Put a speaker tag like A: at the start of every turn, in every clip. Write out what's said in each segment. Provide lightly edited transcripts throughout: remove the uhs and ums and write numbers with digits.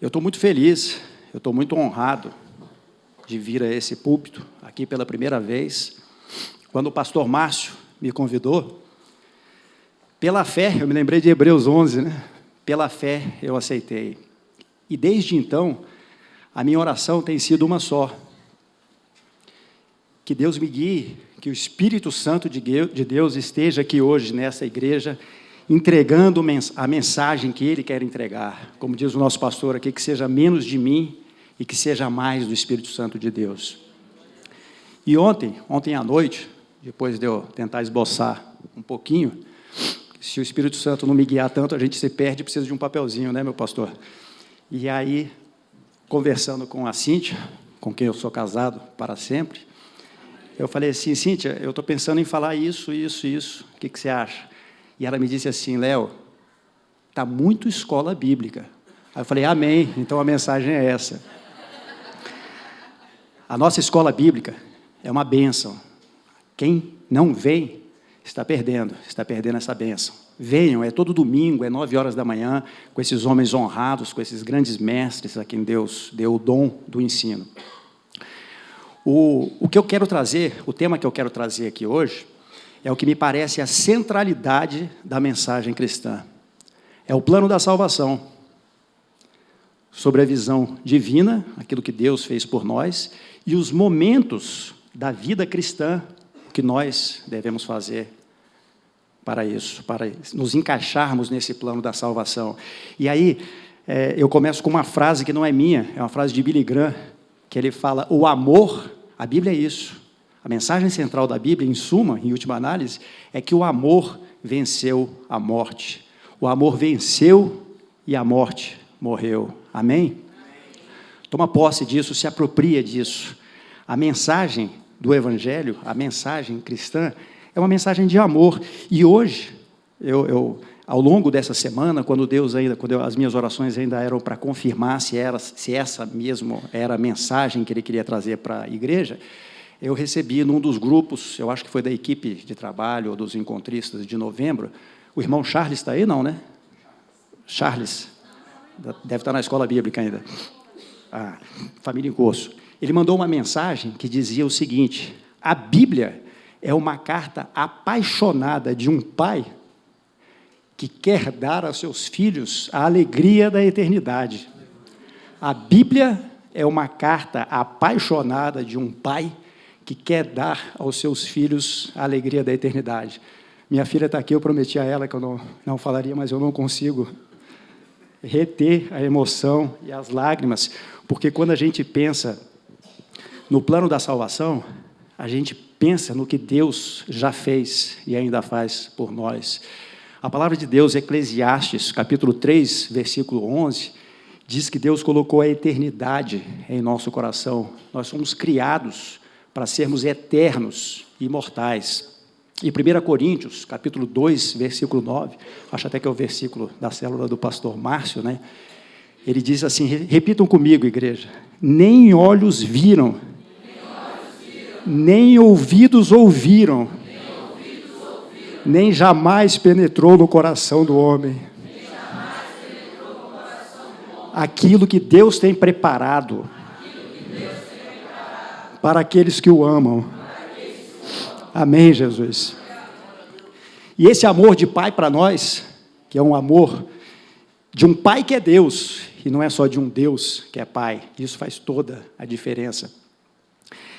A: Eu estou muito feliz, eu estou muito honrado de vir a esse púlpito, aqui pela primeira vez. Quando o pastor Márcio me convidou, pela fé, eu me lembrei de Hebreus 11, né? Pela fé eu aceitei. E desde então, a minha oração tem sido uma só. Que Deus me guie, que o Espírito Santo de Deus esteja aqui hoje nessa igreja, entregando a mensagem que Ele quer entregar. Como diz o nosso pastor aqui, que seja menos de mim e que seja mais do Espírito Santo de Deus. E ontem à noite, depois de eu tentar esboçar um pouquinho, se o Espírito Santo não me guiar tanto, a gente se perde e precisa de um papelzinho, né, meu pastor? E aí, conversando com a Cíntia, com quem eu sou casado para sempre, eu falei assim: Cíntia, eu estou pensando em falar isso, o que você acha? E ela me disse assim: Léo, está muito escola bíblica. Aí eu falei: amém, então a mensagem é essa. A nossa escola bíblica é uma bênção. Quem não vem está perdendo essa bênção. Venham, é todo domingo, é 9 horas da manhã, com esses homens honrados, com esses grandes mestres a quem Deus deu o dom do ensino. O que eu quero trazer, o tema que eu quero trazer aqui hoje, é o que me parece a centralidade da mensagem cristã. É o plano da salvação, sobre a visão divina, aquilo que Deus fez por nós, e os momentos da vida cristã que nós devemos fazer para isso, para nos encaixarmos nesse plano da salvação. E aí, eu começo com uma frase que não é minha, é uma frase de Billy Graham, que ele fala: o amor, a Bíblia é isso. A mensagem central da Bíblia, em suma, em última análise, é que o amor venceu a morte. O amor venceu e a morte morreu. Amém? Toma posse disso, se apropria disso. A mensagem do Evangelho, a mensagem cristã, é uma mensagem de amor. E hoje, ao longo dessa semana, quando as minhas orações ainda eram para confirmar se essa mesmo era a mensagem que ele queria trazer para a igreja, eu recebi num dos grupos, eu acho que foi da equipe de trabalho, ou dos encontristas de novembro, o irmão Charles está aí, não, né? Charles, deve estar na escola bíblica ainda. Família em curso. Ele mandou uma mensagem que dizia o seguinte: a Bíblia é uma carta apaixonada de um pai que quer dar aos seus filhos a alegria da eternidade. A Bíblia é uma carta apaixonada de um pai que quer dar aos seus filhos a alegria da eternidade. Minha filha está aqui, eu prometi a ela que eu não falaria, mas eu não consigo reter a emoção e as lágrimas, porque quando a gente pensa no plano da salvação, a gente pensa no que Deus já fez e ainda faz por nós. A palavra de Deus, Eclesiastes, capítulo 3, versículo 11, diz que Deus colocou a eternidade em nosso coração. Nós somos criados para sermos eternos e imortais. E 1 Coríntios, capítulo 2, versículo 9, acho até que é o versículo da célula do pastor Márcio, né? Ele diz assim, repitam comigo, igreja: nem olhos viram, nem ouvidos ouviram, nem jamais penetrou no coração do homem aquilo que Deus tem preparado para aqueles que o amam. Amém, Jesus? E esse amor de pai para nós, que é um amor de um pai que é Deus, e não é só de um Deus que é pai, isso faz toda a diferença.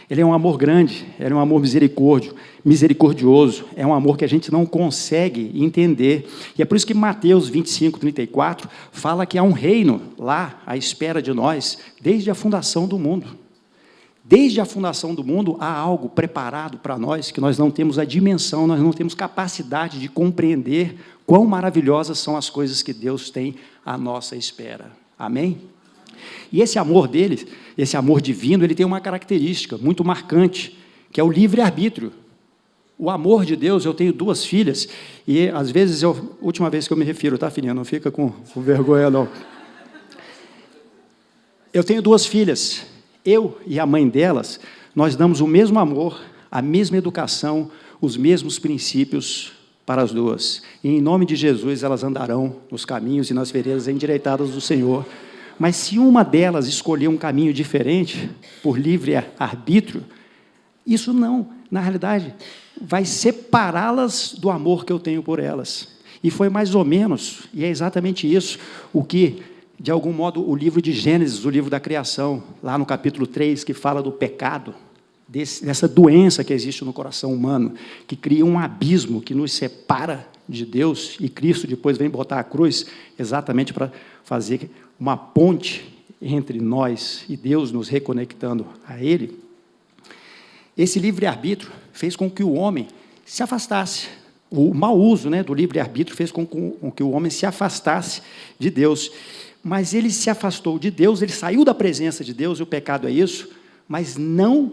A: Ele é um amor grande, ele é um amor misericordioso, é um amor que a gente não consegue entender. E é por isso que Mateus 25, 34, fala que há um reino lá à espera de nós, desde a fundação do mundo. Desde a fundação do mundo, há algo preparado para nós, que nós não temos a dimensão, nós não temos capacidade de compreender quão maravilhosas são as coisas que Deus tem à nossa espera. Amém? E esse amor dele, esse amor divino, ele tem uma característica muito marcante, que é o livre-arbítrio. O amor de Deus, eu tenho 2 filhas, e às vezes, última vez que eu me refiro, tá, filhinha? Não fica com vergonha, não. Eu tenho 2 filhas. Eu e a mãe delas, nós damos o mesmo amor, a mesma educação, os mesmos princípios para as 2. E, em nome de Jesus, elas andarão nos caminhos e nas veredas endireitadas do Senhor, Mas se uma delas escolher um caminho diferente, por livre arbítrio, isso não, na realidade, vai separá-las do amor que eu tenho por elas. E foi mais ou menos, e é exatamente isso, o que, de algum modo, o livro de Gênesis, o livro da criação, lá no capítulo 3, que fala do pecado, dessa doença que existe no coração humano, que cria um abismo que nos separa de Deus, e Cristo depois vem botar a cruz exatamente para fazer uma ponte entre nós e Deus, nos reconectando a Ele. Esse livre-arbítrio fez com que o homem se afastasse. O mau uso, do livre-arbítrio fez com que o homem se afastasse de Deus. Mas ele se afastou de Deus, ele saiu da presença de Deus, e o pecado é isso, mas não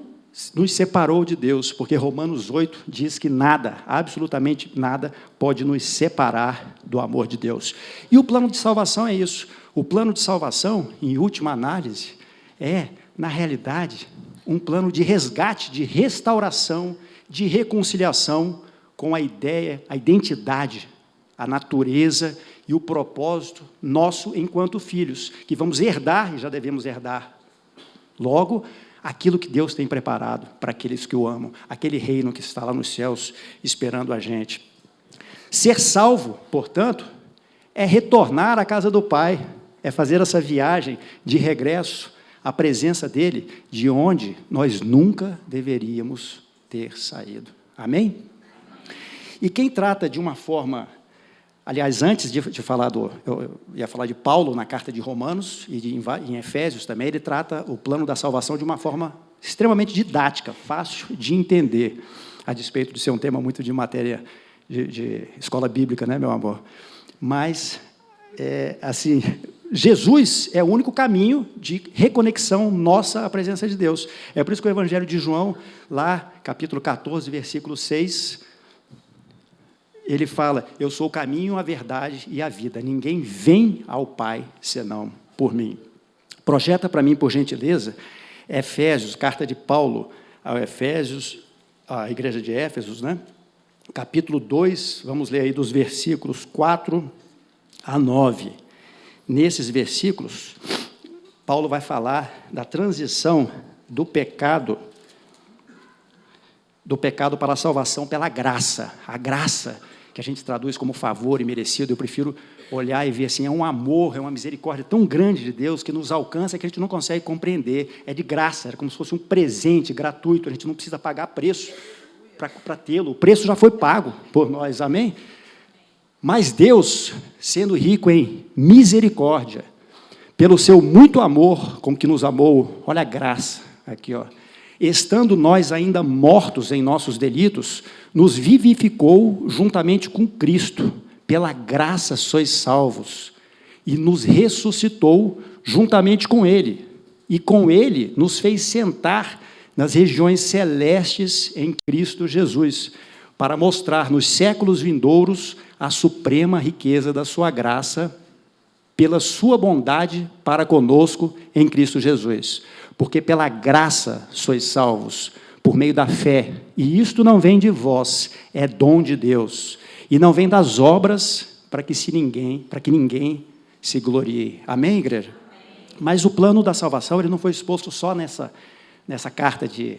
A: nos separou de Deus, porque Romanos 8 diz que nada, absolutamente nada, pode nos separar do amor de Deus. E o plano de salvação é isso. O plano de salvação, em última análise, é, na realidade, um plano de resgate, de restauração, de reconciliação com a ideia, a identidade, a natureza e o propósito nosso enquanto filhos, que vamos herdar, e já devemos herdar. Logo, aquilo que Deus tem preparado para aqueles que o amam, aquele reino que está lá nos céus esperando a gente. Ser salvo, portanto, é retornar à casa do Pai, é fazer essa viagem de regresso à presença dEle, de onde nós nunca deveríamos ter saído. Amém? E quem trata de uma forma... Aliás, antes de falar eu ia falar de Paulo na carta de Romanos e em Efésios também, ele trata o plano da salvação de uma forma extremamente didática, fácil de entender, a despeito de ser um tema muito de matéria de escola bíblica, meu amor? Mas, assim, Jesus é o único caminho de reconexão nossa à presença de Deus. É por isso que o Evangelho de João, lá, capítulo 14, versículo 6... ele fala, eu sou o caminho, a verdade e a vida. Ninguém vem ao Pai, senão por mim. Projeta para mim, por gentileza, Efésios, carta de Paulo ao Efésios, à igreja de Éfesos, capítulo 2, vamos ler aí dos versículos 4 a 9. Nesses versículos, Paulo vai falar da transição do pecado para a salvação pela graça. A graça, que a gente traduz como favor imerecido, eu prefiro olhar e ver assim, é um amor, é uma misericórdia tão grande de Deus que nos alcança que a gente não consegue compreender. É de graça, é como se fosse um presente gratuito, a gente não precisa pagar preço para tê-lo. O preço já foi pago por nós, amém? Mas Deus, sendo rico em misericórdia, pelo seu muito amor com que nos amou, olha a graça aqui, estando nós ainda mortos em nossos delitos, nos vivificou juntamente com Cristo, pela graça sois salvos, e nos ressuscitou juntamente com Ele, e com Ele nos fez sentar nas regiões celestes em Cristo Jesus, para mostrar nos séculos vindouros a suprema riqueza da sua graça, pela sua bondade para conosco em Cristo Jesus. Porque pela graça sois salvos, por meio da fé, e isto não vem de vós, é dom de Deus, e não vem das obras, para que ninguém se glorie. Amém, igreja? Mas o plano da salvação, ele não foi exposto só nessa carta de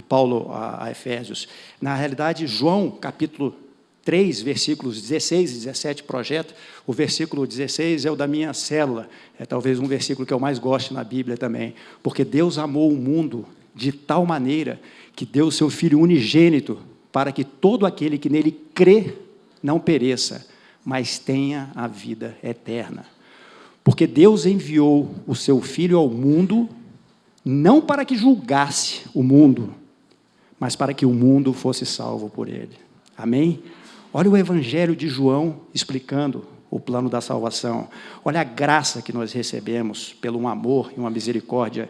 A: Paulo a Efésios. Na realidade, João, capítulo 3, versículos 16 e 17, projeta. O versículo 16 é o da minha célula, é talvez um versículo que eu mais gosto na Bíblia também, porque Deus amou o mundo de tal maneira que deu o seu Filho unigênito, para que todo aquele que nele crê não pereça, mas tenha a vida eterna. Porque Deus enviou o seu Filho ao mundo, não para que julgasse o mundo, mas para que o mundo fosse salvo por ele. Amém? Olha o Evangelho de João explicando o plano da salvação. Olha a graça que nós recebemos pelo um amor e uma misericórdia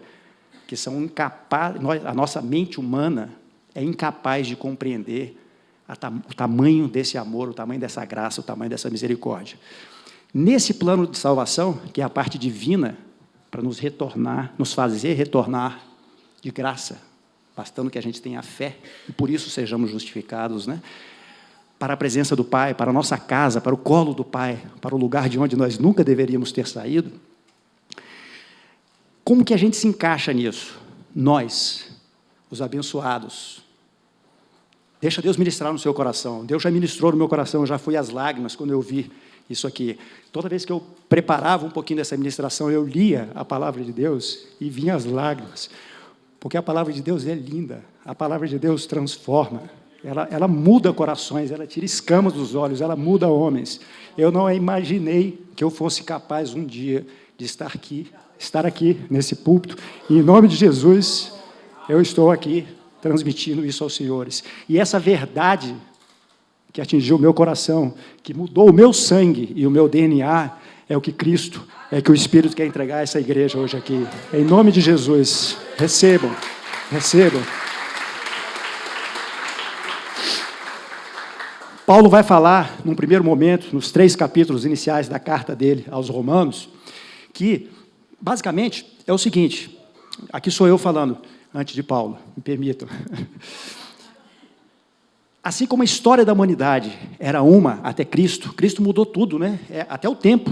A: que são incapazes, a nossa mente humana é incapaz de compreender o tamanho desse amor, o tamanho dessa graça, o tamanho dessa misericórdia. Nesse plano de salvação, que é a parte divina, para nos retornar, nos fazer retornar de graça, bastando que a gente tenha fé, e por isso sejamos justificados, para a presença do Pai, para a nossa casa, para o colo do Pai, para o lugar de onde nós nunca deveríamos ter saído. Como que a gente se encaixa nisso? Nós, os abençoados. Deixa Deus ministrar no seu coração. Deus já ministrou no meu coração, eu já fui às lágrimas quando eu vi isso aqui. Toda vez que eu preparava um pouquinho dessa ministração, eu lia a palavra de Deus e vinha as lágrimas. Porque a palavra de Deus é linda. A palavra de Deus transforma. Ela muda corações, ela tira escamas dos olhos, ela muda homens. Eu não imaginei que eu fosse capaz um dia de estar aqui nesse púlpito. E, em nome de Jesus, eu estou aqui transmitindo isso aos senhores. E essa verdade que atingiu o meu coração, que mudou o meu sangue e o meu DNA, é o que Cristo, é que o Espírito quer entregar a essa igreja hoje aqui. Em nome de Jesus, recebam, recebam. Paulo vai falar, num primeiro momento, nos 3 capítulos iniciais da carta dele aos Romanos, que, basicamente, é o seguinte, aqui sou eu falando, antes de Paulo, me permitam. Assim como a história da humanidade era uma até Cristo, Cristo mudou tudo, né? Até o tempo,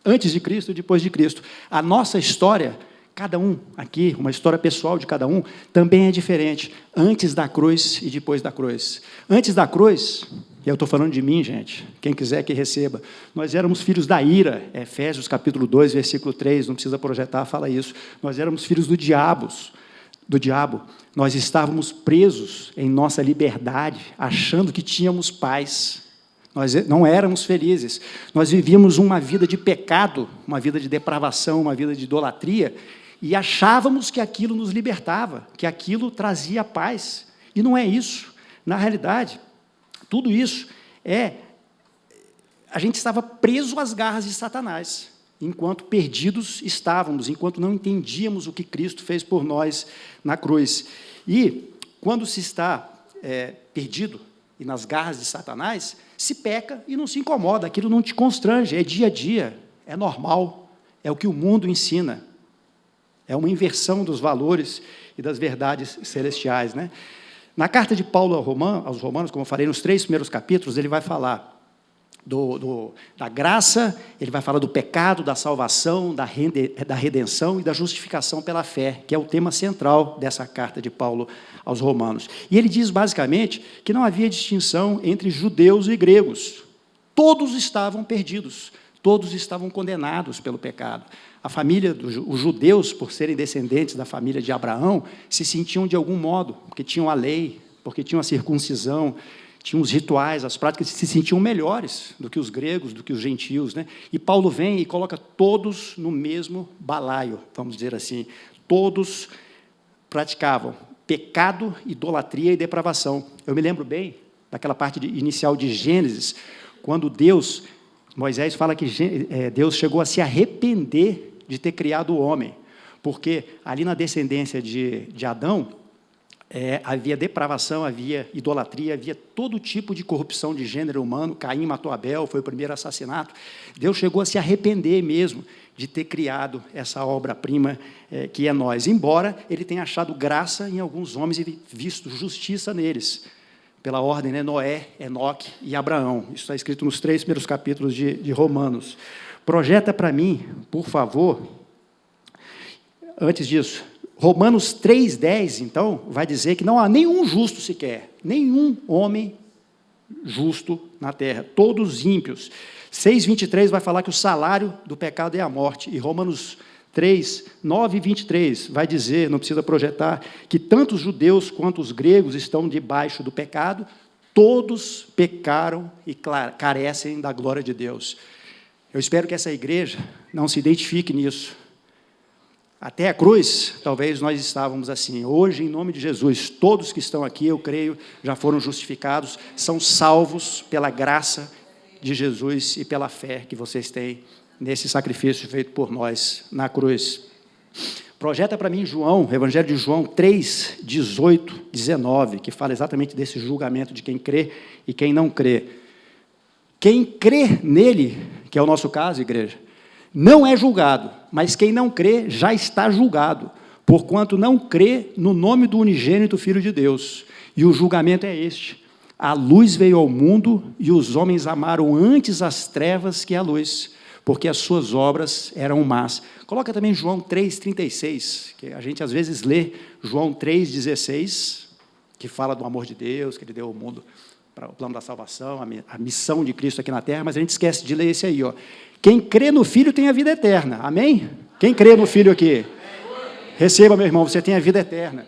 A: antes de Cristo e depois de Cristo. A nossa história, cada um aqui, uma história pessoal de cada um, também é diferente, antes da cruz e depois da cruz. Antes da cruz, e eu estou falando de mim, gente, quem quiser que receba, nós éramos filhos da ira, Efésios capítulo 2, versículo 3, não precisa projetar, fala isso. Nós éramos filhos do diabo, nós estávamos presos em nossa liberdade, achando que tínhamos paz. Nós não éramos felizes. Nós vivíamos uma vida de pecado, uma vida de depravação, uma vida de idolatria, e achávamos que aquilo nos libertava, que aquilo trazia paz. E não é isso. Na realidade, tudo isso a gente estava preso às garras de Satanás, enquanto perdidos estávamos, enquanto não entendíamos o que Cristo fez por nós na cruz. E, quando se está perdido e nas garras de Satanás, se peca e não se incomoda, aquilo não te constrange, é dia a dia, é normal, é o que o mundo ensina. É uma inversão dos valores e das verdades celestiais, né? Na carta de Paulo aos Romanos, como eu falei, nos 3 primeiros capítulos, ele vai falar da graça, ele vai falar do pecado, da salvação, da redenção e da justificação pela fé, que é o tema central dessa carta de Paulo aos Romanos. E ele diz, basicamente, que não havia distinção entre judeus e gregos. Todos estavam perdidos, todos estavam condenados pelo pecado. A família, os judeus, por serem descendentes da família de Abraão, se sentiam de algum modo, porque tinham a lei, porque tinham a circuncisão, tinham os rituais, as práticas, se sentiam melhores do que os gregos, do que os gentios, né? E Paulo vem e coloca todos no mesmo balaio, vamos dizer assim. Todos praticavam pecado, idolatria e depravação. Eu me lembro bem daquela parte inicial de Gênesis, quando Moisés fala que Deus chegou a se arrepender de ter criado o homem, porque ali na descendência de Adão, havia depravação, havia idolatria, havia todo tipo de corrupção de gênero humano. Caim matou Abel, foi o primeiro assassinato. Deus chegou a se arrepender mesmo de ter criado essa obra-prima que é nós, embora ele tenha achado graça em alguns homens e visto justiça neles, pela ordem, né? Noé, Enoque e Abraão. Isso está escrito nos 3 primeiros capítulos de Romanos. Projeta para mim, por favor, antes disso, Romanos 3,10, então, vai dizer que não há nenhum justo sequer, nenhum homem justo na terra, todos ímpios. 6,23 vai falar que o salário do pecado é a morte, e Romanos 3, 9 e 23 vai dizer, não precisa projetar, que tanto os judeus quanto os gregos estão debaixo do pecado, todos pecaram e carecem da glória de Deus. Eu espero que essa igreja não se identifique nisso. Até a cruz, talvez nós estávamos assim. Hoje, em nome de Jesus, todos que estão aqui, eu creio, já foram justificados, são salvos pela graça de Jesus e pela fé que vocês têm nesse sacrifício feito por nós na cruz. Projeta para mim João, Evangelho de João 3, 18, 19, que fala exatamente desse julgamento de quem crê e quem não crê. Quem crê nele, que é o nosso caso, igreja, não é julgado, mas quem não crê já está julgado, porquanto não crê no nome do unigênito Filho de Deus. E o julgamento é este: a luz veio ao mundo, e os homens amaram antes as trevas que a luz, porque as suas obras eram más. Coloca também João 3,36, que a gente às vezes lê João 3,16, que fala do amor de Deus, que Ele deu ao mundo para o plano da salvação, a missão de Cristo aqui na terra, mas a gente esquece de ler esse aí, ó. Quem crê no Filho tem a vida eterna, amém? Quem crê no Filho aqui? Receba, meu irmão, você tem a vida eterna.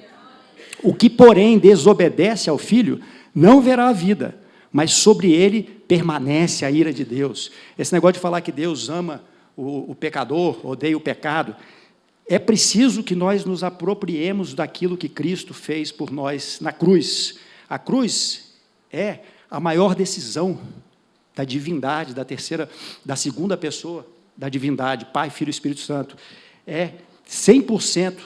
A: O que, porém, desobedece ao Filho, não verá a vida, mas sobre ele permanece a ira de Deus. Esse negócio de falar que Deus ama o pecador, odeia o pecado, é preciso que nós nos apropriemos daquilo que Cristo fez por nós na cruz. A cruz é a maior decisão da divindade, da segunda pessoa da divindade, Pai, Filho e Espírito Santo. É 100%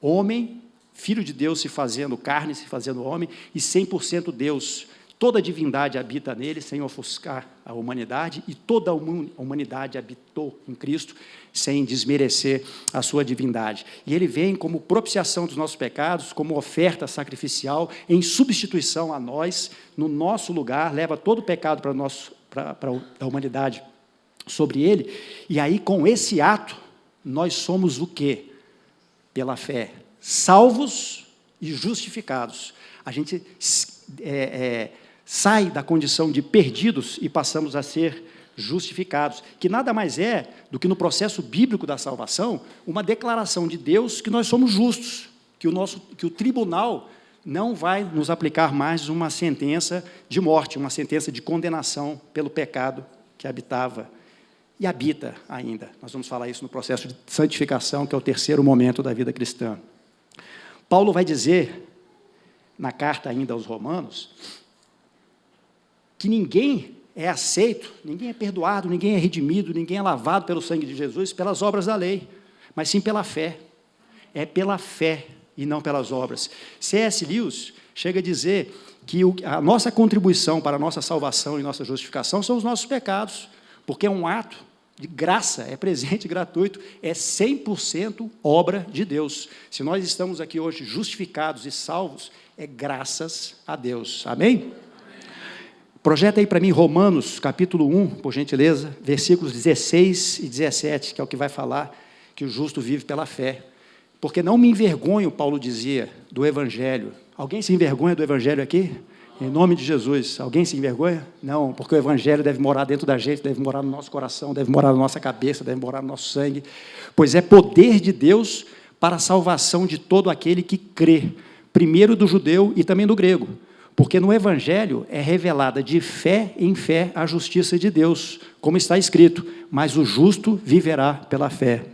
A: homem, Filho de Deus se fazendo carne, se fazendo homem, e 100% Deus. Toda a divindade habita nele, sem ofuscar a humanidade, e toda a humanidade habitou em Cristo, sem desmerecer a sua divindade. E ele vem como propiciação dos nossos pecados, como oferta sacrificial, em substituição a nós, no nosso lugar, leva todo o pecado para a humanidade sobre ele, e aí, com esse ato, nós somos o quê? Pela fé, salvos e justificados. A gente sai da condição de perdidos e passamos a ser justificados, que nada mais é do que no processo bíblico da salvação, uma declaração de Deus que nós somos justos, que o tribunal não vai nos aplicar mais uma sentença de morte, uma sentença de condenação pelo pecado que habitava e habita ainda. Nós vamos falar isso no processo de santificação, que é o terceiro momento da vida cristã. Paulo vai dizer, na carta ainda aos Romanos, que ninguém é aceito, ninguém é perdoado, ninguém é redimido, ninguém é lavado pelo sangue de Jesus pelas obras da lei, mas sim pela fé. É pela fé e não pelas obras. C.S. Lewis chega a dizer que a nossa contribuição para a nossa salvação e nossa justificação são os nossos pecados, porque é um ato de graça, é presente gratuito, é 100% obra de Deus. Se nós estamos aqui hoje justificados e salvos, é graças a Deus. Amém? Projeta aí para mim Romanos, capítulo 1, por gentileza, versículos 16 e 17, que é o que vai falar que o justo vive pela fé. Porque não me envergonho, Paulo dizia, do Evangelho. Alguém se envergonha do Evangelho aqui? Em nome de Jesus. Alguém se envergonha? Não, porque o Evangelho deve morar dentro da gente, deve morar no nosso coração, deve morar na nossa cabeça, deve morar no nosso sangue. Pois é poder de Deus para a salvação de todo aquele que crê, primeiro do judeu e também do grego. Porque no Evangelho é revelada de fé em fé a justiça de Deus, como está escrito, mas o justo viverá pela fé.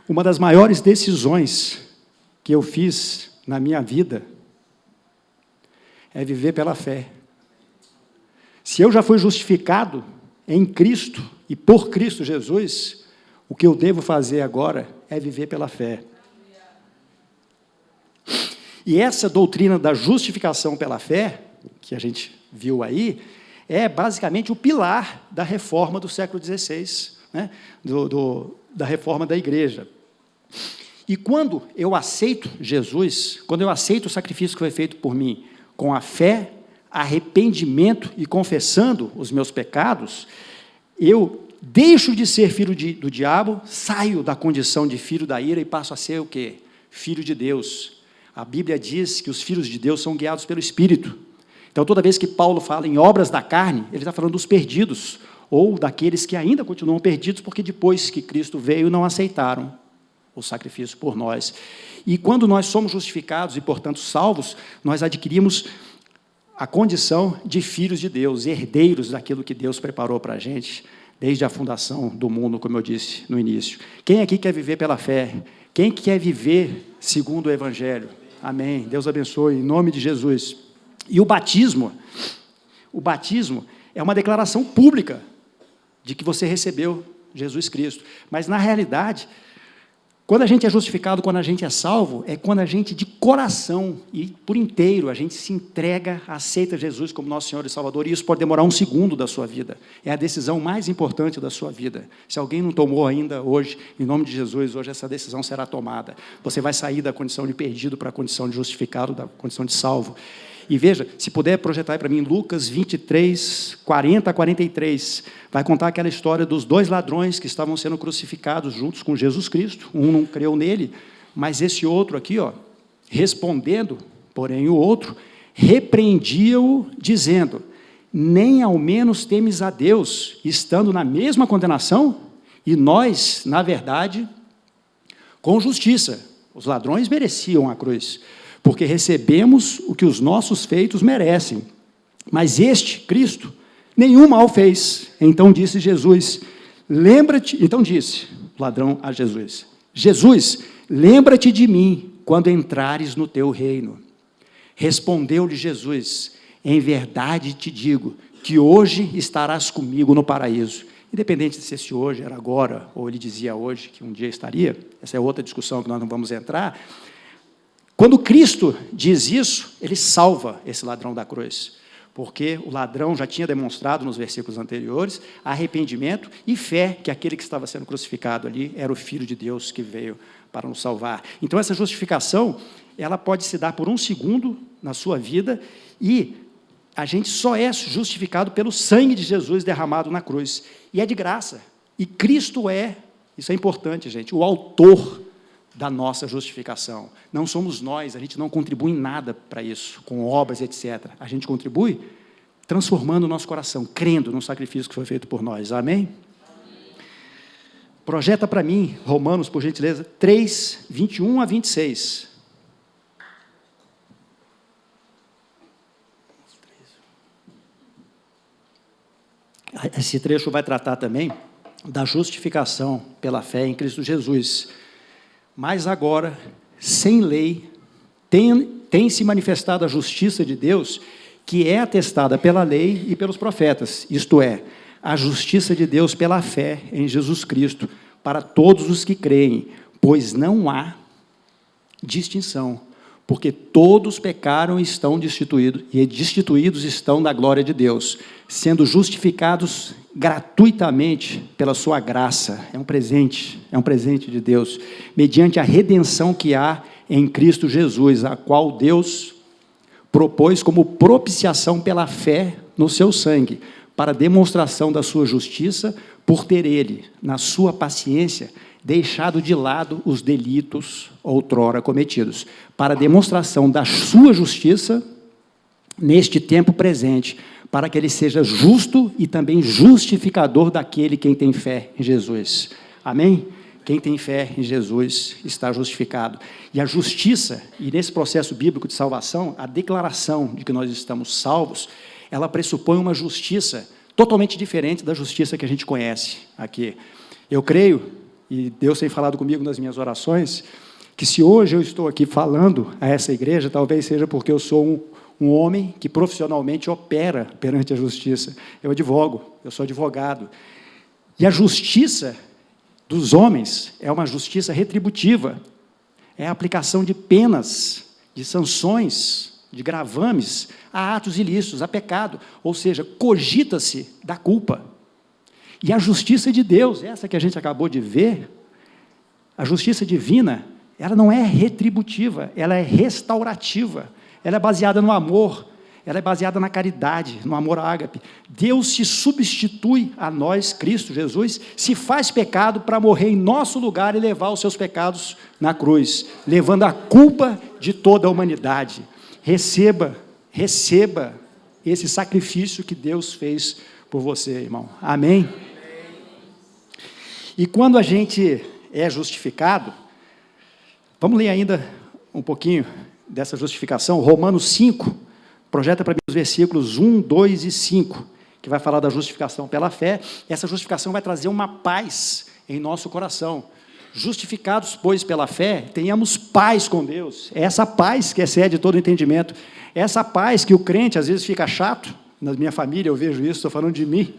A: Uma das maiores decisões que eu fiz na minha vida é viver pela fé. Se eu já fui justificado em Cristo e por Cristo Jesus, o que eu devo fazer agora é viver pela fé. E essa doutrina da justificação pela fé, que a gente viu aí, é basicamente o pilar da reforma do século XVI, né? Da reforma da igreja. E quando eu aceito Jesus, quando eu aceito o sacrifício que foi feito por mim, com a fé, arrependimento e confessando os meus pecados, eu deixo de ser filho do diabo, saio da condição de filho da ira e passo a ser o quê? Filho de Deus. A Bíblia diz que os filhos de Deus são guiados pelo Espírito. Então, toda vez que Paulo fala em obras da carne, ele está falando dos perdidos, ou daqueles que ainda continuam perdidos, porque depois que Cristo veio, não aceitaram o sacrifício por nós. E quando nós somos justificados e, portanto, salvos, nós adquirimos a condição de filhos de Deus, herdeiros daquilo que Deus preparou para a gente, desde a fundação do mundo, como eu disse no início. Quem aqui quer viver pela fé? Quem quer viver segundo o Evangelho? Amém. Deus abençoe, em nome de Jesus. E o batismo é uma declaração pública de que você recebeu Jesus Cristo. Mas, na realidade, quando a gente é justificado, quando a gente é salvo, é quando a gente, de coração e por inteiro, a gente se entrega, aceita Jesus como nosso Senhor e Salvador, e isso pode demorar 1 segundo da sua vida. É a decisão mais importante da sua vida. Se alguém não tomou ainda hoje, em nome de Jesus, hoje essa decisão será tomada. Você vai sair da condição de perdido para a condição de justificado, da condição de salvo. E veja, se puder projetar para mim, Lucas 23, 40 a 43, vai contar aquela história dos 2 ladrões que estavam sendo crucificados juntos com Jesus Cristo. Um não creu nele, mas esse outro aqui, ó, respondendo, porém o outro, repreendia-o, dizendo: nem ao menos temes a Deus, estando na mesma condenação? E nós, na verdade, com justiça. Os ladrões mereciam a cruz, porque recebemos o que os nossos feitos merecem. Mas este, Cristo, nenhum mal fez. Então disse Jesus, então disse o ladrão a Jesus: Jesus, lembra-te de mim quando entrares no teu reino. Respondeu-lhe Jesus: em verdade te digo que hoje estarás comigo no paraíso. Independente de se esse hoje era agora, ou ele dizia hoje que um dia estaria, essa é outra discussão que nós não vamos entrar. Quando Cristo diz isso, ele salva esse ladrão da cruz, porque o ladrão já tinha demonstrado nos versículos anteriores arrependimento e fé que aquele que estava sendo crucificado ali era o Filho de Deus que veio para nos salvar. Então, essa justificação, ela pode se dar por um segundo na sua vida, e a gente só é justificado pelo sangue de Jesus derramado na cruz. E é de graça. E Cristo é, isso é importante, gente, o autor da nossa justificação. Não somos nós, a gente não contribui em nada para isso, com obras, etc. A gente contribui transformando o nosso coração, crendo no sacrifício que foi feito por nós. Amém? Projeta para mim, Romanos, por gentileza, 3, 21 a 26. Esse trecho vai tratar também da justificação pela fé em Cristo Jesus. Mas agora, sem lei, tem se manifestado a justiça de Deus, que é atestada pela lei e pelos profetas, isto é, a justiça de Deus pela fé em Jesus Cristo, para todos os que creem, pois não há distinção, porque todos pecaram e estão destituídos estão da glória de Deus, sendo justificados gratuitamente pela sua graça. É um presente de Deus, mediante a redenção que há em Cristo Jesus, a qual Deus propôs como propiciação pela fé no seu sangue, para demonstração da sua justiça, por ter ele, na sua paciência, deixado de lado os delitos outrora cometidos, para demonstração da sua justiça neste tempo presente, para que ele seja justo e também justificador daquele quem tem fé em Jesus. Amém? Quem tem fé em Jesus está justificado. E a justiça, e nesse processo bíblico de salvação, a declaração de que nós estamos salvos, ela pressupõe uma justiça totalmente diferente da justiça que a gente conhece aqui. Eu creio, e Deus tem falado comigo nas minhas orações, que se hoje eu estou aqui falando a essa igreja, talvez seja porque eu sou um homem que profissionalmente opera perante a justiça. Eu advogo, eu sou advogado. E a justiça dos homens é uma justiça retributiva, é a aplicação de penas, de sanções, de gravames a atos ilícitos, a pecado, ou seja, cogita-se da culpa. E a justiça de Deus, essa que a gente acabou de ver, a justiça divina, ela não é retributiva, ela é restaurativa, ela é baseada no amor, ela é baseada na caridade, no amor ágape. Deus se substitui a nós, Cristo Jesus, se faz pecado para morrer em nosso lugar e levar os seus pecados na cruz, levando a culpa de toda a humanidade. Receba esse sacrifício que Deus fez por você, irmão. Amém? E quando a gente é justificado, vamos ler ainda um pouquinho dessa justificação, Romanos 5, projeta para mim os versículos 1, 2 e 5, que vai falar da justificação pela fé. Essa justificação vai trazer uma paz em nosso coração. Justificados, pois, pela fé, tenhamos paz com Deus. É essa paz que excede todo entendimento. É essa paz que o crente, às vezes, fica chato. Na minha família, eu vejo isso, estou falando de mim,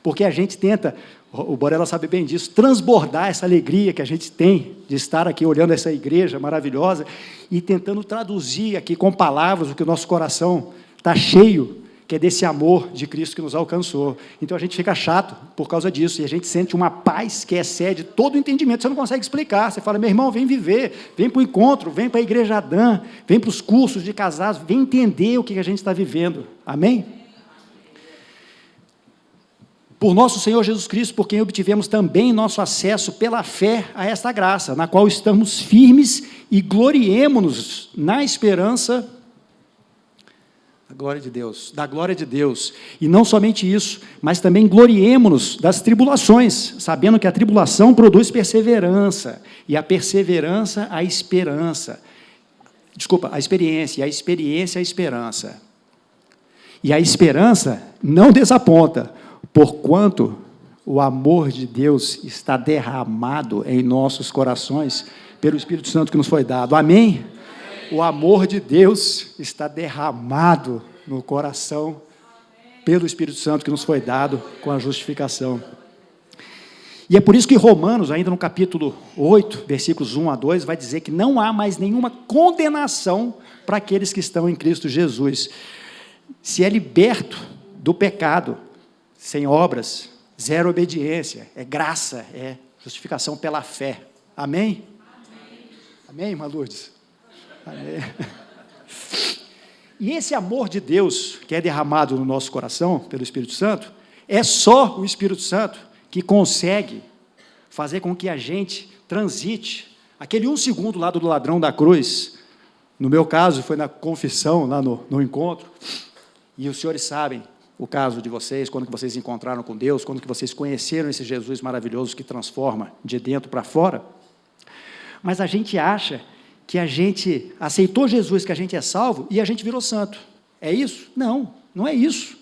A: porque a gente tenta, o Borella sabe bem disso, transbordar essa alegria que a gente tem de estar aqui olhando essa igreja maravilhosa e tentando traduzir aqui com palavras o que o nosso coração está cheio, que é desse amor de Cristo que nos alcançou. Então a gente fica chato por causa disso, e a gente sente uma paz que excede todo o entendimento. Você não consegue explicar, você fala, meu irmão, vem viver, vem para o encontro, vem para a Igreja Adã, vem para os cursos de casados, vem entender o que a gente está vivendo. Amém? Por nosso Senhor Jesus Cristo, por quem obtivemos também nosso acesso pela fé a esta graça, na qual estamos firmes e gloriemo-nos na esperança da glória de Deus. E não somente isso, mas também gloriemo-nos das tribulações, sabendo que a tribulação produz perseverança, e a perseverança, a esperança. Desculpa, a experiência, e a experiência, a esperança. E a esperança não desaponta, porquanto o amor de Deus está derramado em nossos corações pelo Espírito Santo que nos foi dado. Amém? O amor de Deus está derramado no coração pelo Espírito Santo que nos foi dado com a justificação. E é por isso que Romanos, ainda no capítulo 8, versículos 1 a 2, vai dizer que não há mais nenhuma condenação para aqueles que estão em Cristo Jesus. Se é liberto do pecado, sem obras, zero obediência, é graça, é justificação pela fé. Amém? Amém, irmã Lourdes? Amém. E esse amor de Deus, que é derramado no nosso coração, pelo Espírito Santo, é só o Espírito Santo que consegue fazer com que a gente transite aquele 1 segundo lá do ladrão da cruz. No meu caso, foi na confissão, lá no encontro, e os senhores sabem o caso de vocês, quando que vocês encontraram com Deus, quando que vocês conheceram esse Jesus maravilhoso que transforma de dentro para fora. Mas a gente acha que a gente aceitou Jesus, que a gente é salvo, e a gente virou santo. É isso? Não, não é isso.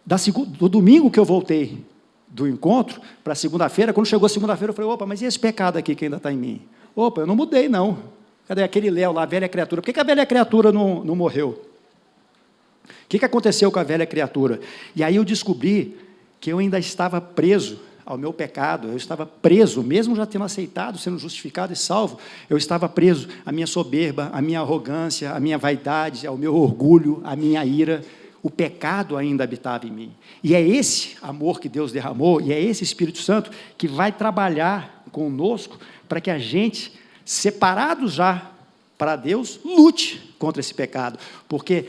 A: Do domingo que eu voltei do encontro para segunda-feira, quando chegou segunda-feira, eu falei, opa, mas e esse pecado aqui que ainda está em mim? Opa, eu não mudei, não. Cadê aquele Léo lá, a velha criatura? Por que a velha criatura não morreu? O que aconteceu com a velha criatura? E aí eu descobri que eu ainda estava preso ao meu pecado, eu estava preso, mesmo já tendo aceitado, sendo justificado e salvo, eu estava preso à minha soberba, à minha arrogância, à minha vaidade, ao meu orgulho, à minha ira. O pecado ainda habitava em mim. E é esse amor que Deus derramou, e é esse Espírito Santo que vai trabalhar conosco para que a gente, separados já para Deus, lute contra esse pecado. Porque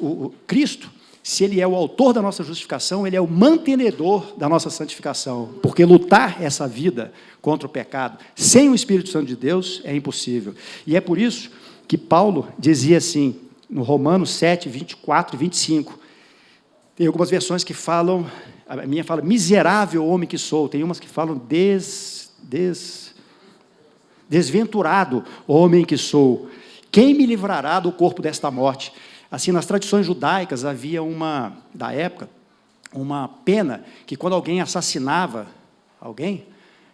A: o Cristo, se Ele é o autor da nossa justificação, Ele é o mantenedor da nossa santificação. Porque lutar essa vida contra o pecado, sem o Espírito Santo de Deus, é impossível. E é por isso que Paulo dizia assim, no Romanos 7, 24 e 25. Tem algumas versões que falam, a minha fala, miserável homem que sou. Tem umas que falam, desventurado homem que sou. Quem me livrará do corpo desta morte? Assim, nas tradições judaicas, havia da época, uma pena que quando alguém assassinava alguém,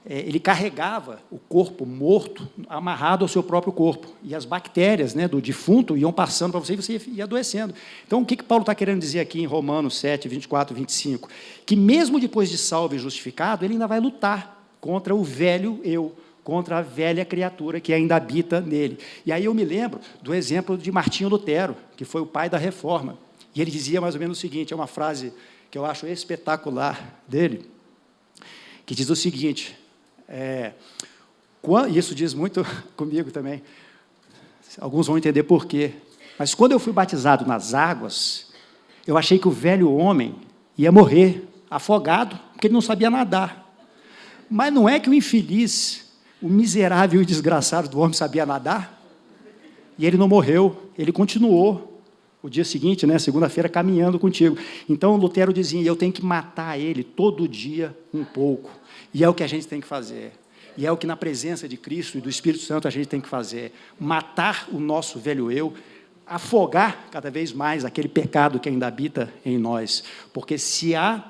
A: ele carregava o corpo morto, amarrado ao seu próprio corpo, e as bactérias, do defunto iam passando para você e você ia adoecendo. Então, o que Paulo está querendo dizer aqui em Romanos 7, 24 e 25? Que mesmo depois de salvo e justificado, ele ainda vai lutar contra o velho eu, contra a velha criatura que ainda habita nele. E aí eu me lembro do exemplo de Martinho Lutero, que foi o pai da Reforma, e ele dizia mais ou menos o seguinte, é uma frase que eu acho espetacular dele, que diz o seguinte, isso diz muito comigo também, alguns vão entender por quê, mas quando eu fui batizado nas águas, eu achei que o velho homem ia morrer afogado, porque ele não sabia nadar. Mas não é que o infeliz, o miserável e desgraçado do homem sabia nadar, e ele não morreu, ele continuou o dia seguinte, segunda-feira, caminhando contigo. Então, Lutero dizia, eu tenho que matar ele todo dia um pouco. E é o que a gente tem que fazer. E é o que na presença de Cristo e do Espírito Santo a gente tem que fazer. Matar o nosso velho eu, afogar cada vez mais aquele pecado que ainda habita em nós. Porque se a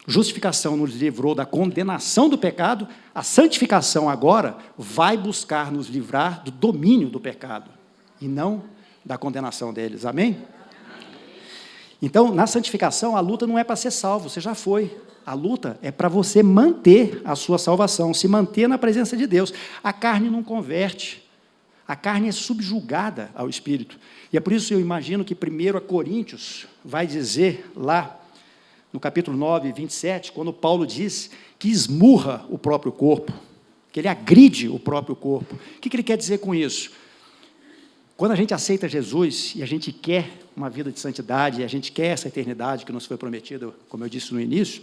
A: justificação nos livrou da condenação do pecado, a santificação agora vai buscar nos livrar do domínio do pecado, e não da condenação deles. Amém? Então, na santificação, a luta não é para ser salvo, você já foi. A luta é para você manter a sua salvação, se manter na presença de Deus. A carne não converte. A carne é subjugada ao Espírito. E é por isso que eu imagino que 1 Coríntios vai dizer lá, no capítulo 9, 27, quando Paulo diz que esmurra o próprio corpo, que ele agride o próprio corpo. O que ele quer dizer com isso? Quando a gente aceita Jesus e a gente quer uma vida de santidade, e a gente quer essa eternidade que nos foi prometida, como eu disse no início,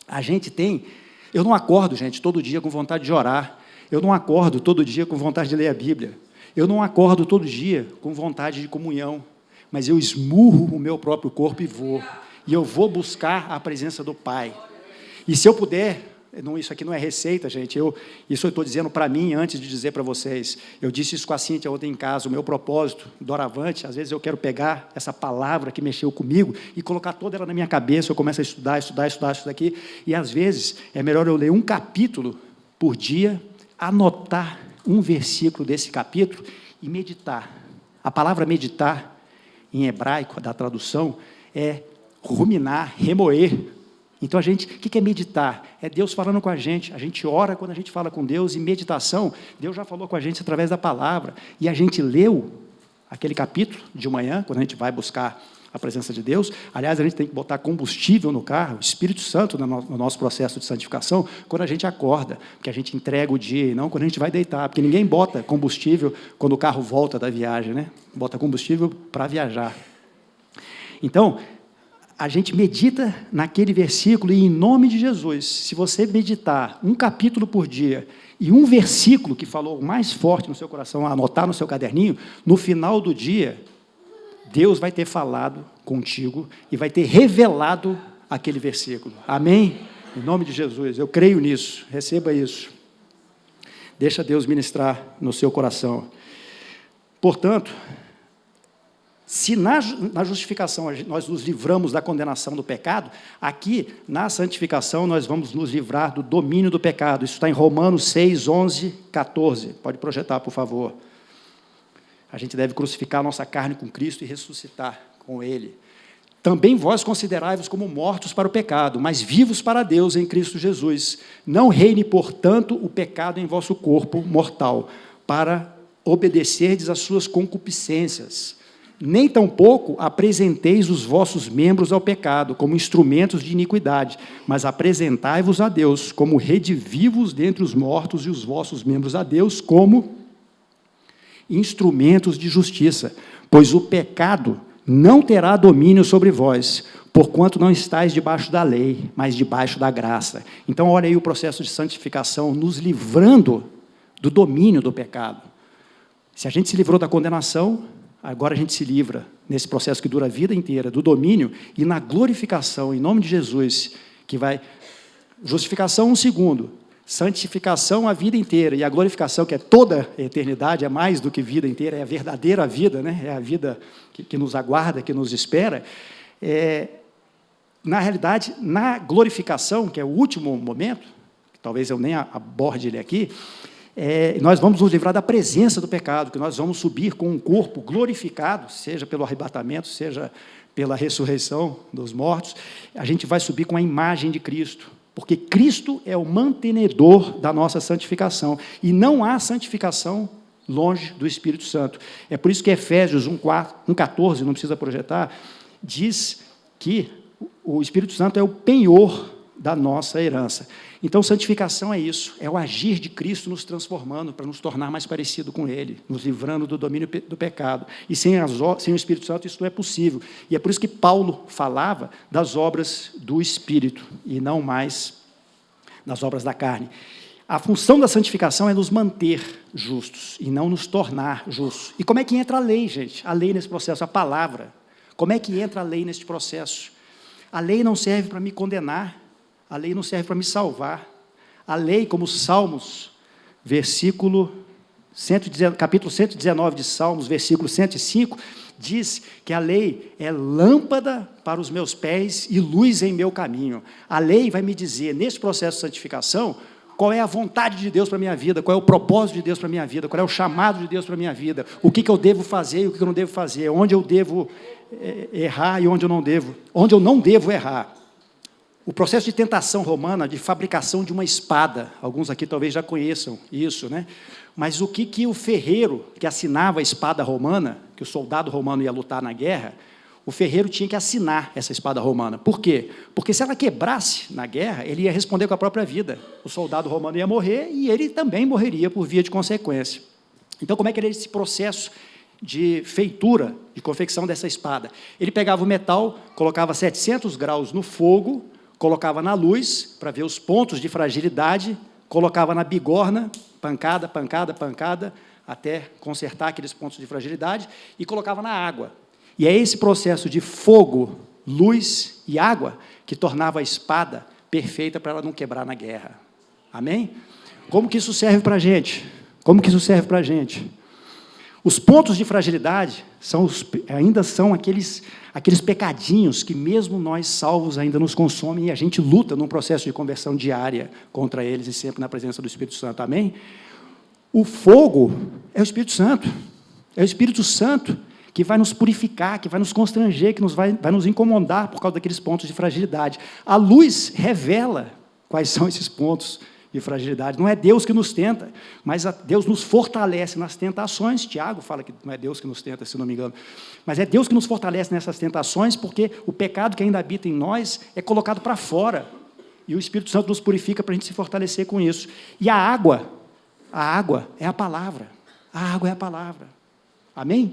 A: a gente tem... Eu não acordo, gente, todo dia com vontade de orar. Eu não acordo todo dia com vontade de ler a Bíblia. Eu não acordo todo dia com vontade de comunhão. Mas eu esmurro o meu próprio corpo e vou. E eu vou buscar a presença do Pai. E se eu puder... Não, isso aqui não é receita, gente. Isso eu estou dizendo para mim antes de dizer para vocês. Eu disse isso com a Cíntia ontem em casa. O meu propósito, doravante, às vezes eu quero pegar essa palavra que mexeu comigo e colocar toda ela na minha cabeça. Eu começo a estudar isso daqui. E às vezes é melhor eu ler um capítulo por dia, anotar um versículo desse capítulo e meditar. A palavra meditar, em hebraico, da tradução, é ruminar, remoer. Então, o que é meditar? É Deus falando com a gente ora quando a gente fala com Deus, e meditação, Deus já falou com a gente através da palavra, e a gente leu aquele capítulo de manhã, quando a gente vai buscar a presença de Deus. Aliás, a gente tem que botar combustível no carro, o Espírito Santo no nosso processo de santificação, quando a gente acorda, porque a gente entrega o dia, e não quando a gente vai deitar, porque ninguém bota combustível quando o carro volta da viagem, né? Bota combustível para viajar. Então, a gente medita naquele versículo, e em nome de Jesus, se você meditar um capítulo por dia, e um versículo que falou mais forte no seu coração, anotar no seu caderninho, no final do dia, Deus vai ter falado contigo, e vai ter revelado aquele versículo. Amém? Em nome de Jesus, eu creio nisso, receba isso. Deixa Deus ministrar no seu coração. Portanto, se na justificação nós nos livramos da condenação do pecado, aqui, na santificação, nós vamos nos livrar do domínio do pecado. Isso está em Romanos 6, 11, 14. Pode projetar, por favor. A gente deve crucificar a nossa carne com Cristo e ressuscitar com Ele. Também vós considerai-vos como mortos para o pecado, mas vivos para Deus em Cristo Jesus. Não reine, portanto, o pecado em vosso corpo mortal, para obedecerdes às suas concupiscências. Nem tampouco apresenteis os vossos membros ao pecado, como instrumentos de iniquidade, mas apresentai-vos a Deus, como redivivos dentre os mortos, e os vossos membros a Deus, como instrumentos de justiça. Pois o pecado não terá domínio sobre vós, porquanto não estáis debaixo da lei, mas debaixo da graça. Então, olha aí o processo de santificação, nos livrando do domínio do pecado. Se a gente se livrou da condenação, agora a gente se livra, nesse processo que dura a vida inteira, do domínio, e na glorificação, em nome de Jesus, que vai... Justificação, 1 segundo. Santificação, a vida inteira. E a glorificação, que é toda a eternidade, é mais do que vida inteira, é a verdadeira vida, né? É a vida que nos aguarda, que nos espera. Na realidade, na glorificação, que é o último momento, que talvez eu nem aborde ele aqui, nós vamos nos livrar da presença do pecado, que nós vamos subir com um corpo glorificado, seja pelo arrebatamento, seja pela ressurreição dos mortos, a gente vai subir com a imagem de Cristo, porque Cristo é o mantenedor da nossa santificação, e não há santificação longe do Espírito Santo. É por isso que Efésios 1,14, não precisa projetar, diz que o Espírito Santo é o penhor da nossa herança. Então, santificação é isso, é o agir de Cristo nos transformando, para nos tornar mais parecido com Ele, nos livrando do domínio do pecado. E sem o Espírito Santo isso não é possível. E é por isso que Paulo falava das obras do Espírito, e não mais das obras da carne. A função da santificação é nos manter justos, e não nos tornar justos. E como é que entra a lei, gente? A lei nesse processo, a palavra. Como é que entra a lei nesse processo? A lei não serve para me condenar, a lei não serve para me salvar. A lei, como Salmos, capítulo 119 de Salmos, versículo 105, diz que a lei é lâmpada para os meus pés e luz em meu caminho. A lei vai me dizer, nesse processo de santificação, qual é a vontade de Deus para a minha vida, qual é o propósito de Deus para a minha vida, qual é o chamado de Deus para a minha vida, o que eu devo fazer e o que eu não devo fazer, onde eu devo errar e onde eu não devo errar. O processo de tentação romana, de fabricação de uma espada, alguns aqui talvez já conheçam isso, né? Mas o que o ferreiro que assinava a espada romana, que o soldado romano ia lutar na guerra, o ferreiro tinha que assinar essa espada romana. Por quê? Porque se ela quebrasse na guerra, ele ia responder com a própria vida. O soldado romano ia morrer e ele também morreria por via de consequência. Então, como é que era esse processo de feitura, de confecção dessa espada? Ele pegava o metal, colocava 700 graus no fogo, colocava na luz, para ver os pontos de fragilidade, colocava na bigorna, pancada, pancada, pancada, até consertar aqueles pontos de fragilidade, e colocava na água. E é esse processo de fogo, luz e água que tornava a espada perfeita para ela não quebrar na guerra. Amém? Como que isso serve para a gente? Como que isso serve para a gente? Os pontos de fragilidade ainda são aqueles pecadinhos que, mesmo nós salvos, ainda nos consomem, e a gente luta num processo de conversão diária contra eles, e sempre na presença do Espírito Santo. Amém? O fogo é o Espírito Santo. É o Espírito Santo que vai nos purificar, que vai nos constranger, que vai nos incomodar por causa daqueles pontos de fragilidade. A luz revela quais são esses pontos de fragilidade. Não é Deus que nos tenta, mas Deus nos fortalece nas tentações. Tiago fala que não é Deus que nos tenta, se não me engano. Mas é Deus que nos fortalece nessas tentações, porque o pecado que ainda habita em nós é colocado para fora. E o Espírito Santo nos purifica para a gente se fortalecer com isso. E a água é a palavra. A água é a palavra. Amém?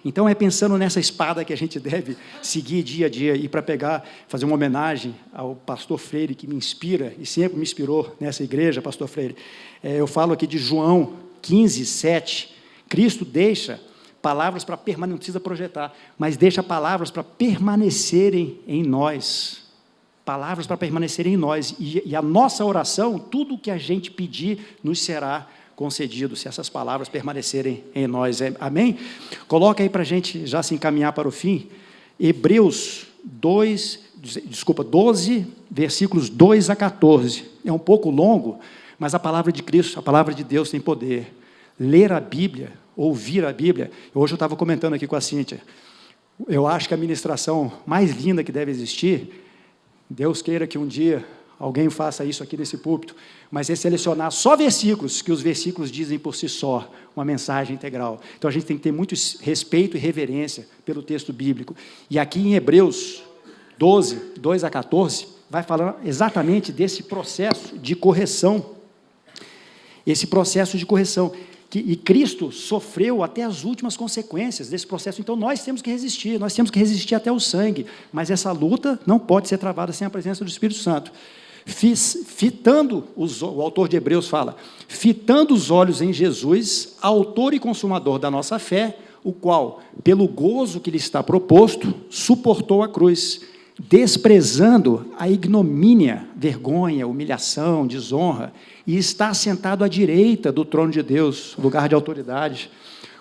A: Então, é pensando nessa espada que a gente deve seguir dia a dia, e para fazer uma homenagem ao pastor Freire, que me inspira, e sempre me inspirou nessa igreja, pastor Freire. Eu falo aqui de João 15, 7. Cristo deixa palavras para permanecer, não precisa projetar, mas deixa palavras para permanecerem em nós. Palavras para permanecerem em nós. E a nossa oração, tudo o que a gente pedir, nos será concedido, se essas palavras permanecerem em nós. Amém? Coloca aí para a gente já se encaminhar para o fim, Hebreus 12, versículos 2 a 14. É um pouco longo, mas a palavra de Cristo, a palavra de Deus tem poder. Ler a Bíblia, ouvir a Bíblia. Hoje eu estava comentando aqui com a Cíntia, eu acho que a ministração mais linda que deve existir, Deus queira que um dia alguém faça isso aqui nesse púlpito, mas é selecionar só versículos, que os versículos dizem por si só uma mensagem integral. Então, a gente tem que ter muito respeito e reverência pelo texto bíblico. E aqui em Hebreus 12, 2 a 14, vai falar exatamente desse processo de correção. Esse processo de correção. E Cristo sofreu até as últimas consequências desse processo. Então, nós temos que resistir até o sangue. Mas essa luta não pode ser travada sem a presença do Espírito Santo. O autor de Hebreus fala, fitando os olhos em Jesus, autor e consumador da nossa fé, o qual, pelo gozo que lhe está proposto, suportou a cruz, desprezando a ignomínia, vergonha, humilhação, desonra, e está assentado à direita do trono de Deus, lugar de autoridade.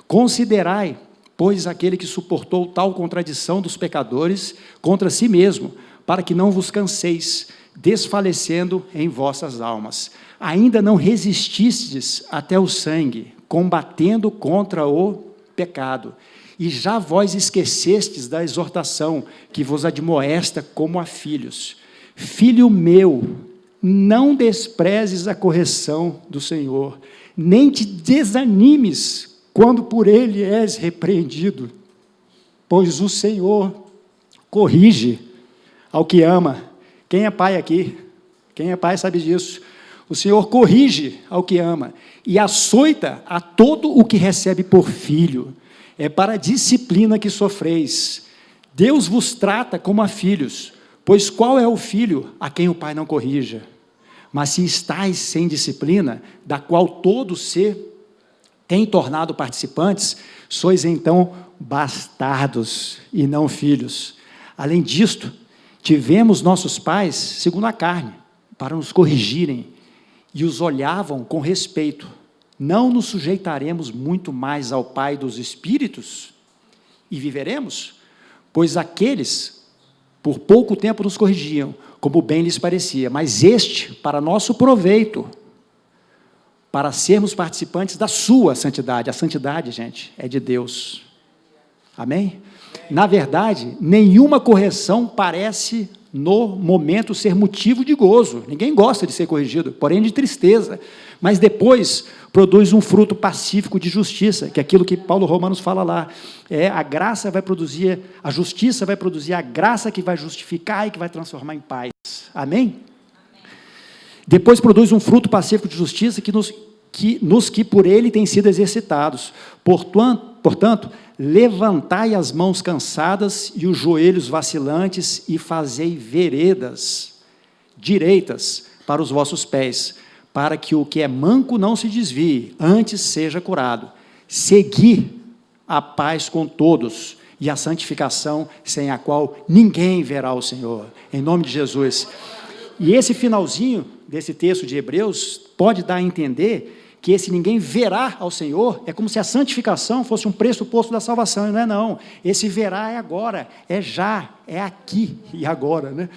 A: Considerai, pois, aquele que suportou tal contradição dos pecadores contra si mesmo, para que não vos canseis, desfalecendo em vossas almas. Ainda não resististes até o sangue, combatendo contra o pecado, e já vós esquecestes da exortação que vos admoesta como a filhos. Filho meu, não desprezes a correção do Senhor, nem te desanimes quando por ele és repreendido, pois o Senhor corrige ao que ama. Quem é pai aqui? Quem é pai sabe disso. O Senhor corrige ao que ama e açoita a todo o que recebe por filho. É para a disciplina que sofreis. Deus vos trata como a filhos, pois qual é o filho a quem o pai não corrija? Mas se estáis sem disciplina, da qual todos se têm tornado participantes, sois então bastardos e não filhos. Além disto, tivemos nossos pais, segundo a carne, para nos corrigirem, e os olhavam com respeito. Não nos sujeitaremos muito mais ao Pai dos Espíritos e viveremos? Pois aqueles, por pouco tempo, nos corrigiam, como bem lhes parecia, mas este, para nosso proveito, para sermos participantes da sua santidade. A santidade, gente, é de Deus. Amém? Na verdade, nenhuma correção parece no momento, ser motivo de gozo. Ninguém gosta de ser corrigido, porém de tristeza. Mas depois produz um fruto pacífico de justiça, que é aquilo que Paulo Romanos fala lá. A graça vai produzir, a justiça vai produzir a graça que vai justificar e que vai transformar em paz. Amém? Depois produz um fruto pacífico de justiça nos que por ele têm sido exercitados. Portanto, levantai as mãos cansadas e os joelhos vacilantes e fazei veredas direitas para os vossos pés, para que o que é manco não se desvie, antes seja curado. Segui a paz com todos e a santificação, sem a qual ninguém verá o Senhor. Em nome de Jesus. E esse finalzinho desse texto de Hebreus pode dar a entender que esse ninguém verá ao Senhor é como se a santificação fosse um pressuposto da salvação, e não é não. Esse verá é agora, é já, é aqui e agora, né?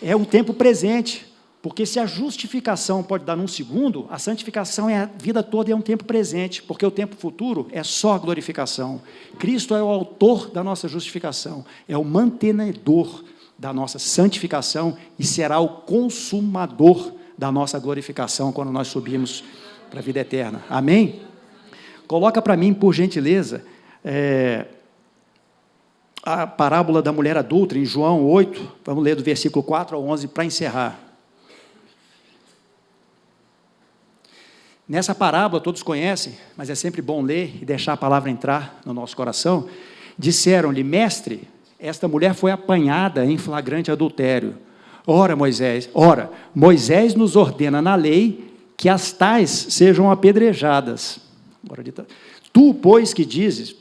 A: É um tempo presente, porque se a justificação pode dar num segundo, a santificação é a vida toda e é um tempo presente, porque o tempo futuro é só a glorificação. Cristo é o autor da nossa justificação, é o mantenedor da nossa santificação e será o consumador da nossa glorificação quando nós subirmos para a vida eterna. Amém? Coloca para mim, por gentileza, a parábola da mulher adúltera, em João 8, vamos ler do versículo 4 ao 11, para encerrar. Nessa parábola, todos conhecem, mas é sempre bom ler e deixar a palavra entrar no nosso coração. Disseram-lhe: mestre, esta mulher foi apanhada em flagrante adultério. Ora, Moisés nos ordena na lei que as tais sejam apedrejadas. Tu, pois, que dizes,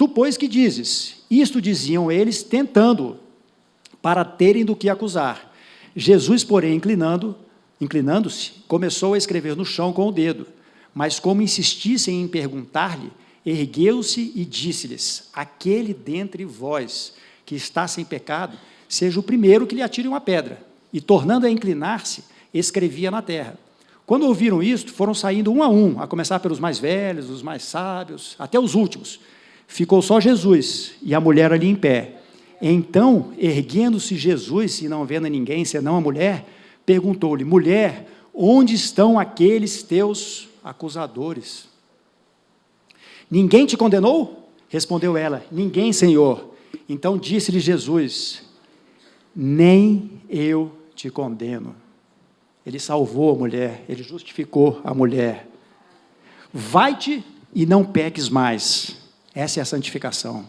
A: isto diziam eles, tentando, para terem do que acusar. Jesus, porém, inclinando-se, começou a escrever no chão com o dedo, mas como insistissem em perguntar-lhe, ergueu-se e disse-lhes: aquele dentre vós que está sem pecado, seja o primeiro que lhe atire uma pedra. E, tornando a inclinar-se, escrevia na terra. Quando ouviram isto, foram saindo um, a começar pelos mais velhos, os mais sábios, até os últimos. Ficou só Jesus e a mulher ali em pé. Então, erguendo-se Jesus, e não vendo ninguém senão a mulher, perguntou-lhe: mulher, onde estão aqueles teus acusadores? Ninguém te condenou? Respondeu ela: ninguém, Senhor. Então disse-lhe Jesus: nem eu te condeno. Ele salvou a mulher, ele justificou a mulher. Vai-te e não peques mais. Essa é a santificação.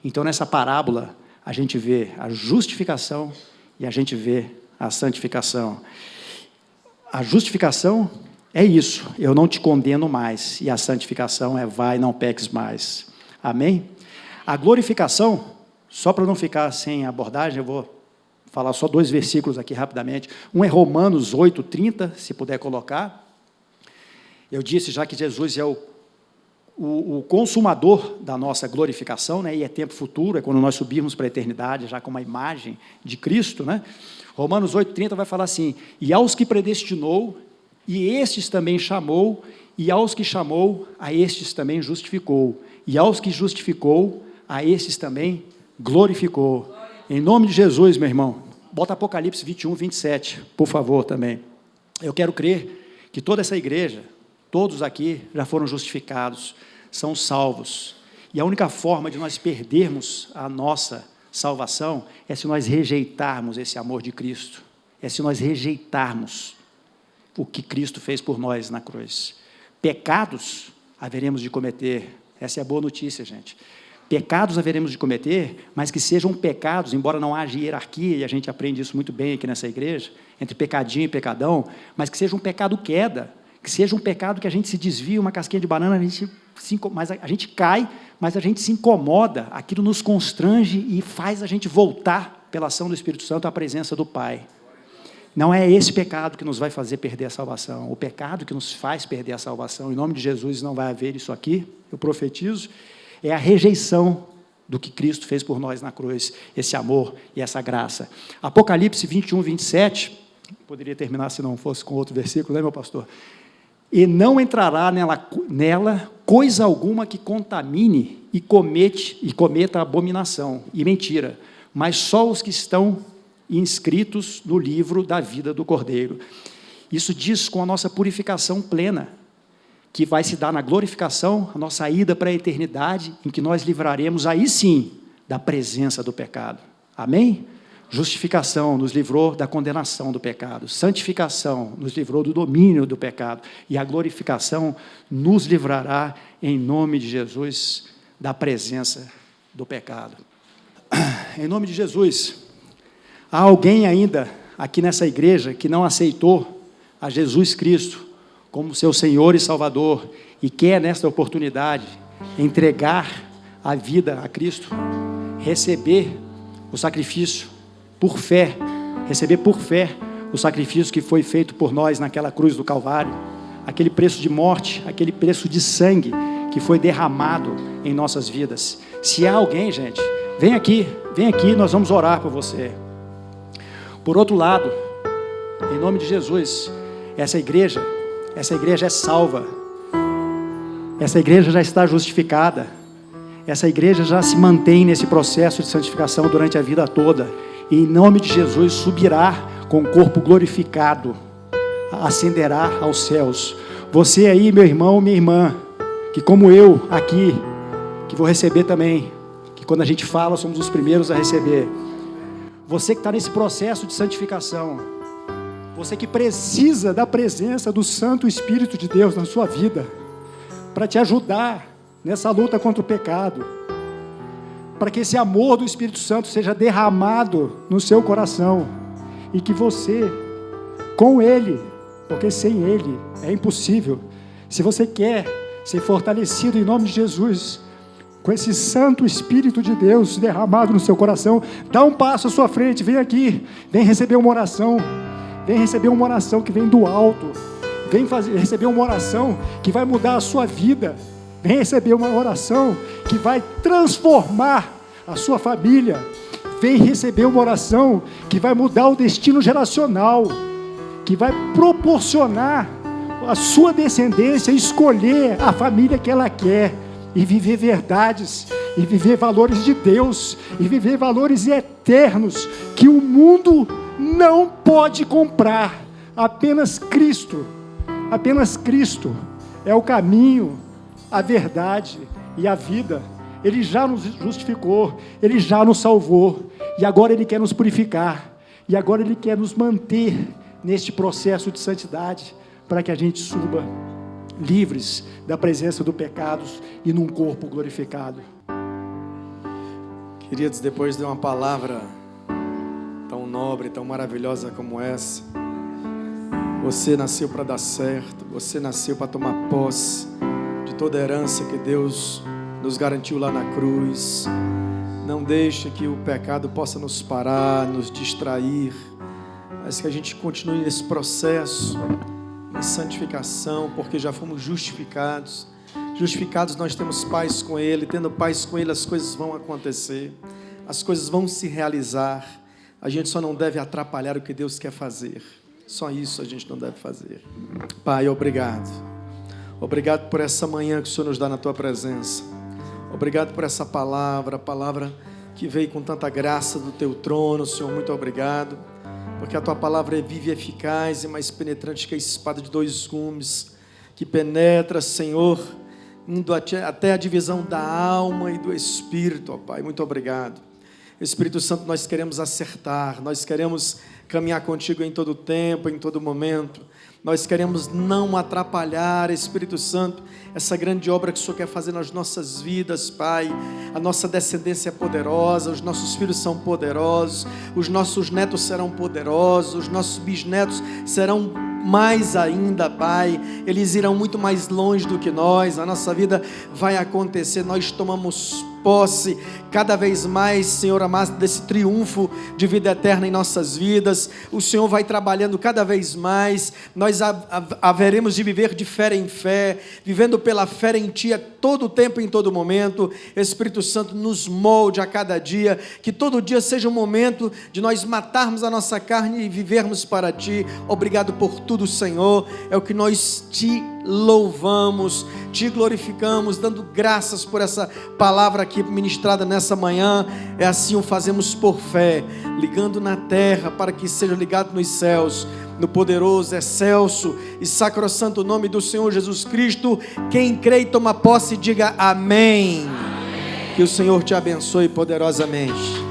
A: Então, nessa parábola, a gente vê a justificação e a gente vê a santificação. A justificação é isso: eu não te condeno mais. E a santificação é: vai, não peques mais. Amém? A glorificação, só para não ficar sem abordagem, eu vou falar só 2 versículos aqui rapidamente. Um é Romanos 8:30, se puder colocar. Eu disse já que Jesus é o consumador da nossa glorificação, né? E é tempo futuro, é quando nós subirmos para a eternidade, já com uma imagem de Cristo, né? Romanos 8:30 vai falar assim: e aos que predestinou, e estes também chamou, e aos que chamou, a estes também justificou, e aos que justificou, a estes também glorificou. Em nome de Jesus, meu irmão, bota Apocalipse 21:27, por favor, também. Eu quero crer que toda essa igreja, todos aqui já foram justificados, são salvos. E a única forma de nós perdermos a nossa salvação é se nós rejeitarmos esse amor de Cristo, é se nós rejeitarmos o que Cristo fez por nós na cruz. Pecados haveremos de cometer, essa é a boa notícia, gente. Pecados haveremos de cometer, mas que sejam pecados, embora não haja hierarquia, e a gente aprende isso muito bem aqui nessa igreja, entre pecadinho e pecadão, mas que seja um pecado queda, que seja um pecado que a gente se desvia, uma casquinha de banana, a gente cai, mas a gente se incomoda, aquilo nos constrange e faz a gente voltar, pela ação do Espírito Santo, à presença do Pai. Não é esse pecado que nos vai fazer perder a salvação, o pecado que nos faz perder a salvação, em nome de Jesus não vai haver isso aqui, eu profetizo, é a rejeição do que Cristo fez por nós na cruz, esse amor e essa graça. Apocalipse 21:27, poderia terminar se não fosse com outro versículo, né, meu pastor? E não entrará nela coisa alguma que contamine e cometa abominação e mentira, mas só os que estão inscritos no livro da vida do Cordeiro. Isso diz com a nossa purificação plena, que vai se dar na glorificação, a nossa ida para a eternidade, em que nós livraremos, aí sim, da presença do pecado. Amém? Justificação nos livrou da condenação do pecado. Santificação nos livrou do domínio do pecado. E a glorificação nos livrará, em nome de Jesus, da presença do pecado. Em nome de Jesus, há alguém ainda aqui nessa igreja que não aceitou a Jesus Cristo como seu Senhor e Salvador e quer, nesta oportunidade, entregar a vida a Cristo, receber o sacrifício por fé, receber por fé o sacrifício que foi feito por nós naquela cruz do Calvário, aquele preço de morte, aquele preço de sangue que foi derramado em nossas vidas. Se há alguém, gente, vem aqui, nós vamos orar por você. Por outro lado, em nome de Jesus, essa igreja é salva, essa igreja já está justificada, essa igreja já se mantém nesse processo de santificação durante a vida toda, e em nome de Jesus subirá com o corpo glorificado, ascenderá aos céus. Você aí, meu irmão, minha irmã, que como eu aqui, que vou receber também, que quando a gente fala somos os primeiros a receber, você que está nesse processo de santificação, você que precisa da presença do Santo Espírito de Deus na sua vida, para te ajudar nessa luta contra o pecado, para que esse amor do Espírito Santo seja derramado no seu coração, e que você, com Ele, porque sem Ele é impossível, se você quer ser fortalecido em nome de Jesus, com esse Santo Espírito de Deus derramado no seu coração, dá um passo à sua frente, vem aqui, vem receber uma oração, que vem do alto, vem receber uma oração que vai mudar a sua vida, vem receber uma oração que vai transformar a sua família, vem receber uma oração que vai mudar o destino geracional, que vai proporcionar a sua descendência escolher a família que ela quer, e viver verdades, e viver valores de Deus, e viver valores eternos, que o mundo não pode comprar. Apenas Cristo é o caminho, a verdade e a vida. Ele já nos justificou, Ele já nos salvou, e agora Ele quer nos purificar, e agora Ele quer nos manter neste processo de santidade, para que a gente suba livres da presença do pecado e num corpo glorificado.
B: Queridos, depois de uma palavra tão nobre, tão maravilhosa como essa, você nasceu para dar certo, você nasceu para tomar posse de toda a herança que Deus nos garantiu lá na cruz. Não deixe que o pecado possa nos parar, nos distrair, mas que a gente continue nesse processo em santificação, porque já fomos justificados. Justificados, nós temos paz com Ele. Tendo paz com Ele, as coisas vão acontecer, as coisas vão se realizar. A gente só não deve atrapalhar o que Deus quer fazer. Só isso a gente não deve fazer. Pai, obrigado. Obrigado por essa manhã que o Senhor nos dá na Tua presença. Obrigado por essa palavra, a palavra que veio com tanta graça do Teu trono. Senhor, muito obrigado, porque a Tua palavra é viva e eficaz e mais penetrante que a espada de 2 gumes, que penetra, Senhor, indo até a divisão da alma e do Espírito, ó Pai. Muito obrigado. Espírito Santo, nós queremos acertar, nós queremos caminhar contigo em todo tempo, em todo momento. Nós queremos não atrapalhar, Espírito Santo, essa grande obra que o Senhor quer fazer nas nossas vidas, Pai. A nossa descendência é poderosa, os nossos filhos são poderosos, os nossos netos serão poderosos, os nossos bisnetos serão mais ainda, Pai. Eles irão muito mais longe do que nós. A nossa vida vai acontecer, nós tomamos posse cada vez mais, Senhor amado, desse triunfo de vida eterna em nossas vidas. O Senhor vai trabalhando cada vez mais, nós haveremos de viver de fé em fé, vivendo pela fé em Ti a todo tempo, em todo momento. Espírito Santo, nos molde a cada dia, que todo dia seja um momento de nós matarmos a nossa carne e vivermos para Ti. Obrigado por tudo, Senhor, é o que nós Te louvamos, te glorificamos, dando graças por essa palavra aqui ministrada nessa manhã. É assim o fazemos por fé, ligando na terra para que seja ligado nos céus, no poderoso, excelso e sacrossanto nome do Senhor Jesus Cristo. Quem crê e toma posse, diga amém. Que o Senhor te abençoe poderosamente.